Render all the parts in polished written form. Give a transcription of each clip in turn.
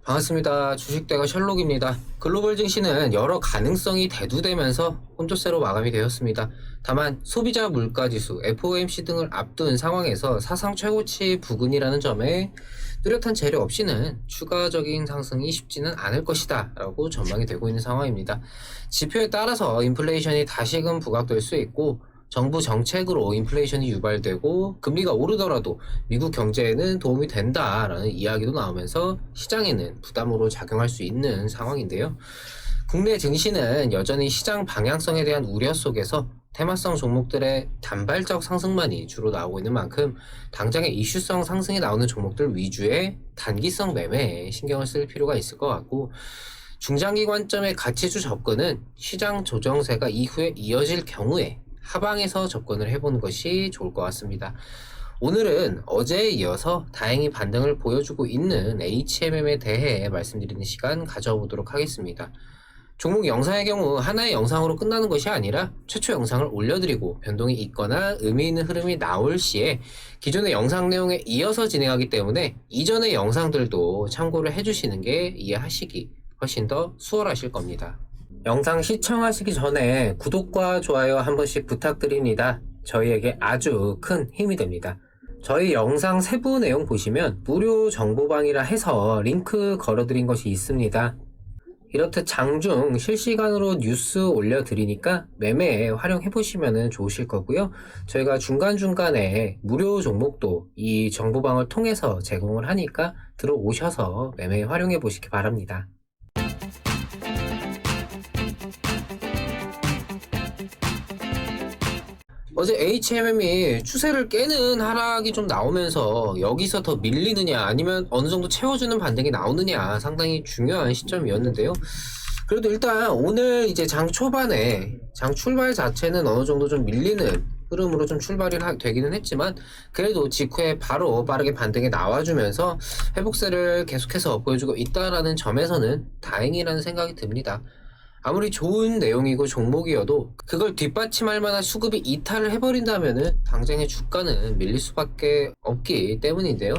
반갑습니다. 주식대가 셜록입니다. 글로벌 증시는 여러 가능성이 대두되면서 혼조세로 마감이 되었습니다. 다만 소비자 물가지수, FOMC 등을 앞둔 상황에서 사상 최고치 부근이라는 점에 뚜렷한 재료 없이는 추가적인 상승이 쉽지는 않을 것이다 라고 전망이 되고 있는 상황입니다. 지표에 따라서 인플레이션이 다시금 부각될 수 있고, 정부 정책으로 인플레이션이 유발되고 금리가 오르더라도 미국 경제에는 도움이 된다라는 이야기도 나오면서 시장에는 부담으로 작용할 수 있는 상황인데요. 국내 증시는 여전히 시장 방향성에 대한 우려 속에서 테마성 종목들의 단발적 상승만이 주로 나오고 있는 만큼 당장의 이슈성 상승이 나오는 종목들 위주의 단기성 매매에 신경을 쓸 필요가 있을 것 같고, 중장기 관점의 가치주 접근은 시장 조정세가 이후에 이어질 경우에 하방에서 접근을 해보는 것이 좋을 것 같습니다. 오늘은 어제에 이어서 다행히 반등을 보여주고 있는 HMM에 대해 말씀드리는 시간 가져보도록 하겠습니다. 종목 영상의 경우 하나의 영상으로 끝나는 것이 아니라 최초 영상을 올려드리고 변동이 있거나 의미 있는 흐름이 나올 시에 기존의 영상 내용에 이어서 진행하기 때문에 이전의 영상들도 참고를 해주시는 게 이해하시기 훨씬 더 수월하실 겁니다. 영상 시청하시기 전에 구독과 좋아요 한 번씩 부탁드립니다. 저희에게 아주 큰 힘이 됩니다. 저희 영상 세부 내용 보시면 무료 정보방이라 해서 링크 걸어드린 것이 있습니다. 이렇듯 장중 실시간으로 뉴스 올려드리니까 매매에 활용해보시면 좋으실 거고요. 저희가 중간중간에 무료 종목도 이 정보방을 통해서 제공을 하니까 들어오셔서 매매에 활용해보시기 바랍니다. 어제 HMM이 추세를 깨는 하락이 좀 나오면서 여기서 더 밀리느냐 아니면 어느 정도 채워주는 반등이 나오느냐 상당히 중요한 시점이었는데요. 그래도 일단 오늘 이제 장 초반에 장 출발 자체는 어느 정도 좀 밀리는 흐름으로 좀 출발이 되기는 했지만 그래도 직후에 바로 빠르게 반등이 나와주면서 회복세를 계속해서 보여주고 있다라는 점에서는 다행이라는 생각이 듭니다. 아무리 좋은 내용이고 종목이어도 그걸 뒷받침할 만한 수급이 이탈을 해버린다면은 당장의 주가는 밀릴 수밖에 없기 때문인데요.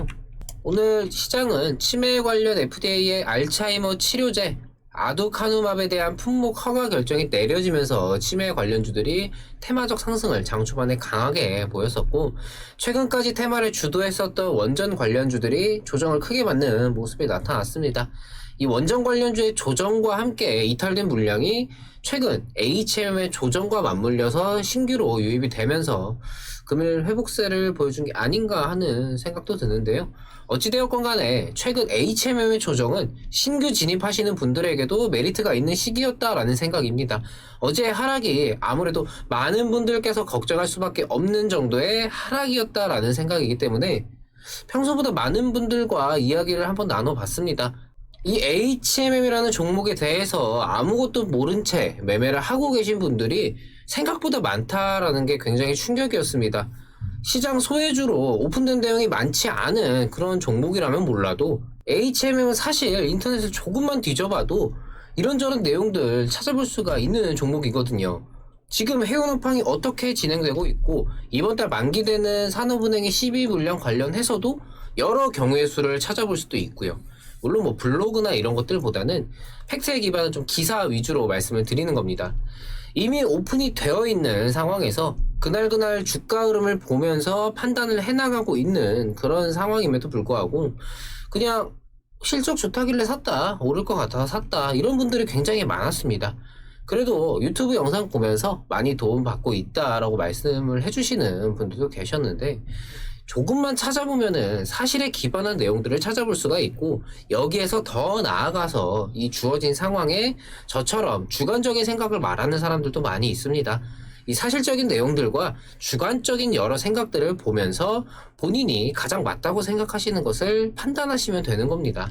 오늘 시장은 치매 관련 FDA의 알츠하이머 치료제 아두카누맙에 대한 품목 허가 결정이 내려지면서 치매 관련주들이 테마적 상승을 장 초반에 강하게 보였었고, 최근까지 테마를 주도했었던 원전 관련주들이 조정을 크게 받는 모습이 나타났습니다. 이 원전 관련주의 조정과 함께 이탈된 물량이 최근 HM의 조정과 맞물려서 신규로 유입이 되면서 금일 회복세를 보여준 게 아닌가 하는 생각도 드는데요. 어찌되었건 간에 최근 HMM의 조정은 신규 진입하시는 분들에게도 메리트가 있는 시기였다라는 생각입니다. 어제 하락이 아무래도 많은 분들께서 걱정할 수밖에 없는 정도의 하락이었다라는 생각이기 때문에 평소보다 많은 분들과 이야기를 한번 나눠봤습니다. 이 HMM이라는 종목에 대해서 아무것도 모른 채 매매를 하고 계신 분들이 생각보다 많다라는 게 굉장히 충격이었습니다. 시장 소외주로 오픈된 대응이 많지 않은 그런 종목이라면 몰라도 HMM은 사실 인터넷을 조금만 뒤져봐도 이런저런 내용들 찾아볼 수가 있는 종목이거든요. 지금 해운업황이 어떻게 진행되고 있고 이번 달 만기되는 산업은행의 시비 물량 관련해서도 여러 경우의 수를 찾아볼 수도 있고요. 물론 뭐 블로그나 이런 것들보다는 팩트에 기반한 좀 기사 위주로 말씀을 드리는 겁니다. 이미 오픈이 되어 있는 상황에서 그날그날 주가 흐름을 보면서 판단을 해나가고 있는 그런 상황임에도 불구하고 그냥 실적 좋다길래 샀다, 오를 것 같아서 샀다, 이런 분들이 굉장히 많았습니다. 그래도 유튜브 영상 보면서 많이 도움받고 있다라고 말씀을 해주시는 분들도 계셨는데, 조금만 찾아보면은 사실에 기반한 내용들을 찾아볼 수가 있고, 여기에서 더 나아가서 이 주어진 상황에 저처럼 주관적인 생각을 말하는 사람들도 많이 있습니다. 이 사실적인 내용들과 주관적인 여러 생각들을 보면서 본인이 가장 맞다고 생각하시는 것을 판단하시면 되는 겁니다.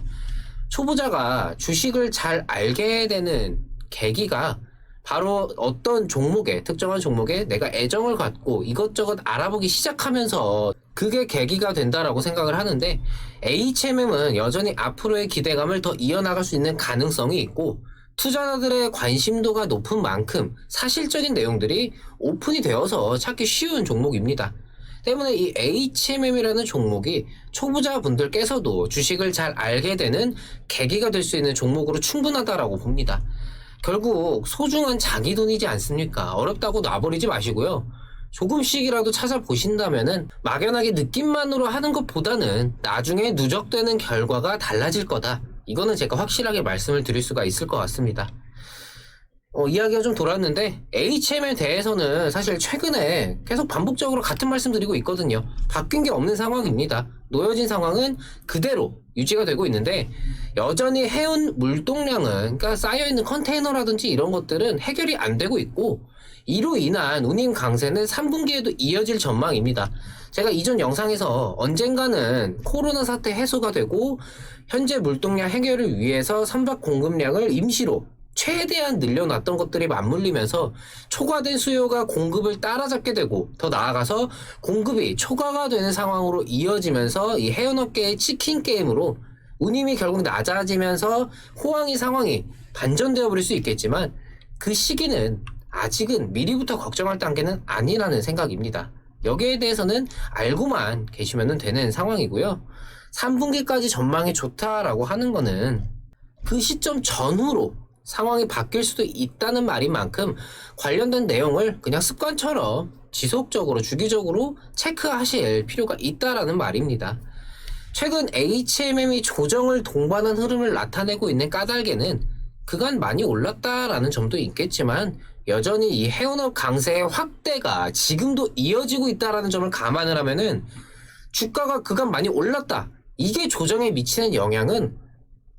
초보자가 주식을 잘 알게 되는 계기가 바로 어떤 종목에, 특정한 종목에 내가 애정을 갖고 이것저것 알아보기 시작하면서 그게 계기가 된다라고 생각을 하는데, HMM은 여전히 앞으로의 기대감을 더 이어나갈 수 있는 가능성이 있고, 투자자들의 관심도가 높은 만큼 사실적인 내용들이 오픈이 되어서 찾기 쉬운 종목입니다. 때문에 이 HMM이라는 종목이 초보자분들께서도 주식을 잘 알게 되는 계기가 될 수 있는 종목으로 충분하다라고 봅니다. 결국 소중한 자기 돈이지 않습니까? 어렵다고 놔버리지 마시고요. 조금씩이라도 찾아보신다면은 막연하게 느낌만으로 하는 것보다는 나중에 누적되는 결과가 달라질 거다. 이거는 제가 확실하게 말씀을 드릴 수가 있을 것 같습니다. 이야기가 좀 돌았는데 HM에 대해서는 사실 최근에 계속 반복적으로 같은 말씀 드리고 있거든요. 바뀐 게 없는 상황입니다. 놓여진 상황은 그대로 유지가 되고 있는데 여전히 해운 물동량은 그러니까 쌓여있는 컨테이너라든지 이런 것들은 해결이 안 되고 있고 이로 인한 운임 강세는 3분기에도 이어질 전망입니다. 제가 이전 영상에서 언젠가는 코로나 사태 해소가 되고 현재 물동량 해결을 위해서 선박 공급량을 임시로 최대한 늘려놨던 것들이 맞물리면서 초과된 수요가 공급을 따라잡게 되고 더 나아가서 공급이 초과가 되는 상황으로 이어지면서 이 해운업계의 치킨 게임으로 운임이 결국 낮아지면서 호황의 상황이 반전되어 버릴 수 있겠지만 그 시기는 아직은 미리부터 걱정할 단계는 아니라는 생각입니다. 여기에 대해서는 알고만 계시면 되는 상황이고요. 3분기까지 전망이 좋다라고 하는 거는 그 시점 전후로 상황이 바뀔 수도 있다는 말인 만큼 관련된 내용을 그냥 습관처럼 지속적으로 주기적으로 체크하실 필요가 있다라는 말입니다. 최근 HMM이 조정을 동반한 흐름을 나타내고 있는 까닭에는 그간 많이 올랐다라는 점도 있겠지만 여전히 이 해운업 강세의 확대가 지금도 이어지고 있다라는 점을 감안을 하면은 주가가 그간 많이 올랐다. 이게 조정에 미치는 영향은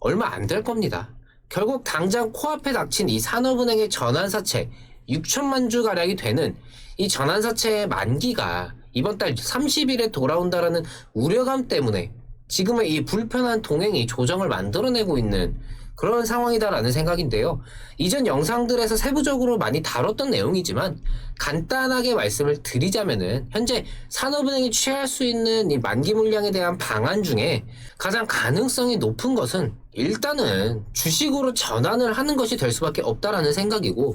얼마 안 될 겁니다. 결국 당장 코앞에 닥친 이 산업은행의 전환사채 6천만 주 가량이 되는 이 전환사채의 만기가 이번 달 30일에 돌아온다라는 우려감 때문에 지금의 이 불편한 동행이 조정을 만들어내고 있는 그런 상황이다라는 생각인데요. 이전 영상들에서 세부적으로 많이 다뤘던 내용이지만 간단하게 말씀을 드리자면은 현재 산업은행이 취할 수 있는 이 만기 물량에 대한 방안 중에 가장 가능성이 높은 것은 일단은 주식으로 전환을 하는 것이 될 수밖에 없다라는 생각이고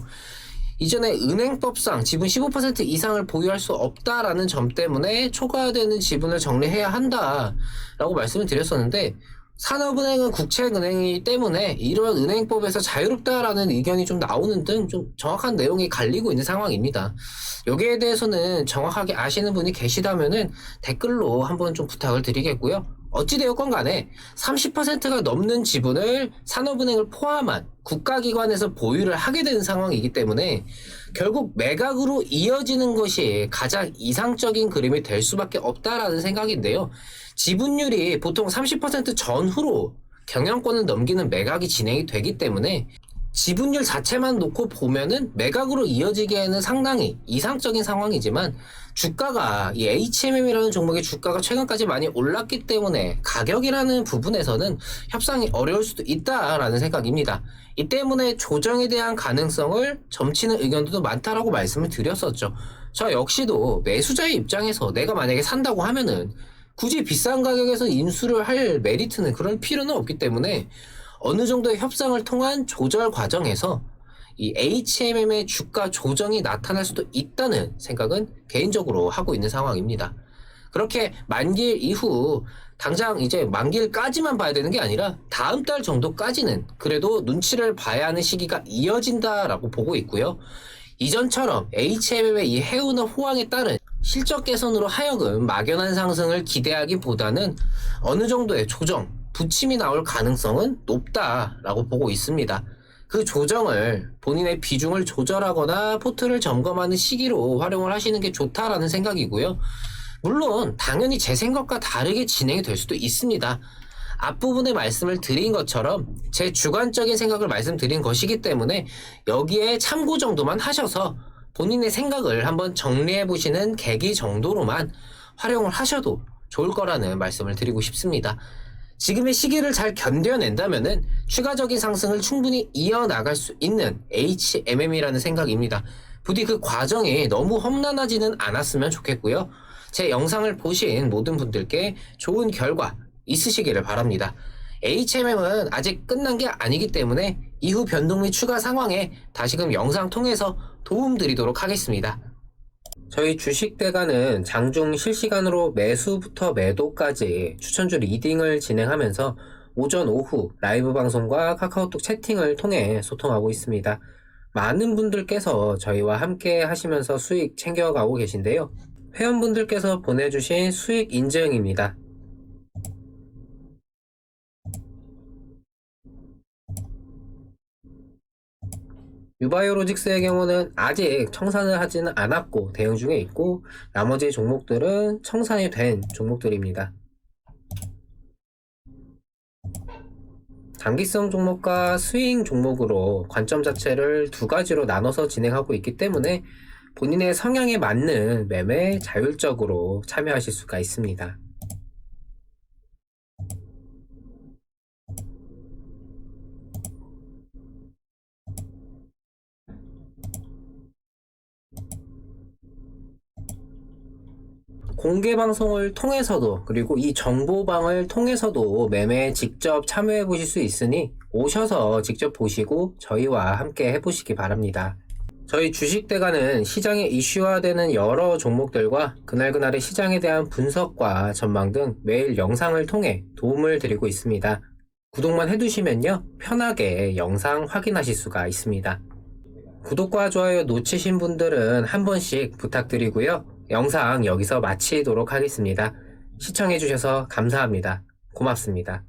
이전에 은행법상 지분 15% 이상을 보유할 수 없다라는 점 때문에 초과되는 지분을 정리해야 한다라고 말씀을 드렸었는데 산업은행은 국책은행이기 때문에 이러한 은행법에서 자유롭다라는 의견이 좀 나오는 등 좀 정확한 내용이 갈리고 있는 상황입니다. 여기에 대해서는 정확하게 아시는 분이 계시다면은 댓글로 한번 좀 부탁을 드리겠고요. 어찌되었건 간에 30%가 넘는 지분을 산업은행을 포함한 국가기관에서 보유를 하게 되는 상황이기 때문에 결국 매각으로 이어지는 것이 가장 이상적인 그림이 될 수밖에 없다라는 생각인데요. 지분율이 보통 30% 전후로 경영권을 넘기는 매각이 진행이 되기 때문에 지분율 자체만 놓고 보면은 매각으로 이어지기에는 상당히 이상적인 상황이지만 주가가 이 HMM이라는 종목의 주가가 최근까지 많이 올랐기 때문에 가격이라는 부분에서는 협상이 어려울 수도 있다라는 생각입니다. 이 때문에 조정에 대한 가능성을 점치는 의견도 많다라고 말씀을 드렸었죠. 저 역시도 매수자의 입장에서 내가 만약에 산다고 하면은 굳이 비싼 가격에서 인수를 할 메리트는 그런 필요는 없기 때문에 어느 정도의 협상을 통한 조절 과정에서 이 HMM의 주가 조정이 나타날 수도 있다는 생각은 개인적으로 하고 있는 상황입니다. 그렇게 만기일 이후 당장 이제 만기일까지만 봐야 되는 게 아니라 다음 달 정도까지는 그래도 눈치를 봐야 하는 시기가 이어진다라고 보고 있고요. 이전처럼 HMM의 이 해운업 호황에 따른 실적 개선으로 하여금 막연한 상승을 기대하기보다는 어느 정도의 조정, 부침이 나올 가능성은 높다라고 보고 있습니다. 그 조정을 본인의 비중을 조절하거나 포트를 점검하는 시기로 활용을 하시는 게 좋다라는 생각이고요. 물론 당연히 제 생각과 다르게 진행이 될 수도 있습니다. 앞부분에 말씀을 드린 것처럼 제 주관적인 생각을 말씀드린 것이기 때문에 여기에 참고 정도만 하셔서 본인의 생각을 한번 정리해 보시는 계기 정도로만 활용을 하셔도 좋을 거라는 말씀을 드리고 싶습니다. 지금의 시기를 잘 견뎌낸다면은 추가적인 상승을 충분히 이어나갈 수 있는 HMM이라는 생각입니다. 부디 그 과정이 너무 험난하지는 않았으면 좋겠고요. 제 영상을 보신 모든 분들께 좋은 결과 있으시기를 바랍니다. HMM은 아직 끝난 게 아니기 때문에 이후 변동 및 추가 상황에 다시금 영상 통해서 도움 드리도록 하겠습니다. 저희 주식대가는 장중 실시간으로 매수부터 매도까지 추천주 리딩을 진행하면서 오전, 오후 라이브 방송과 카카오톡 채팅을 통해 소통하고 있습니다. 많은 분들께서 저희와 함께 하시면서 수익 챙겨가고 계신데요. 회원분들께서 보내주신 수익 인증입니다. 유바이오로직스의 경우는 아직 청산을 하지는 않았고 대응 중에 있고, 나머지 종목들은 청산이 된 종목들입니다. 단기성 종목과 스윙 종목으로 관점 자체를 두 가지로 나눠서 진행하고 있기 때문에 본인의 성향에 맞는 매매에 자율적으로 참여하실 수가 있습니다. 공개 방송을 통해서도, 그리고 이 정보방을 통해서도 매매에 직접 참여해 보실 수 있으니 오셔서 직접 보시고 저희와 함께 해보시기 바랍니다. 저희 주식대가는 시장에 이슈화되는 여러 종목들과 그날그날의 시장에 대한 분석과 전망 등 매일 영상을 통해 도움을 드리고 있습니다. 구독만 해두시면요, 편하게 영상 확인하실 수가 있습니다. 구독과 좋아요 놓치신 분들은 한 번씩 부탁드리고요. 영상 여기서 마치도록 하겠습니다. 시청해주셔서 감사합니다. 고맙습니다.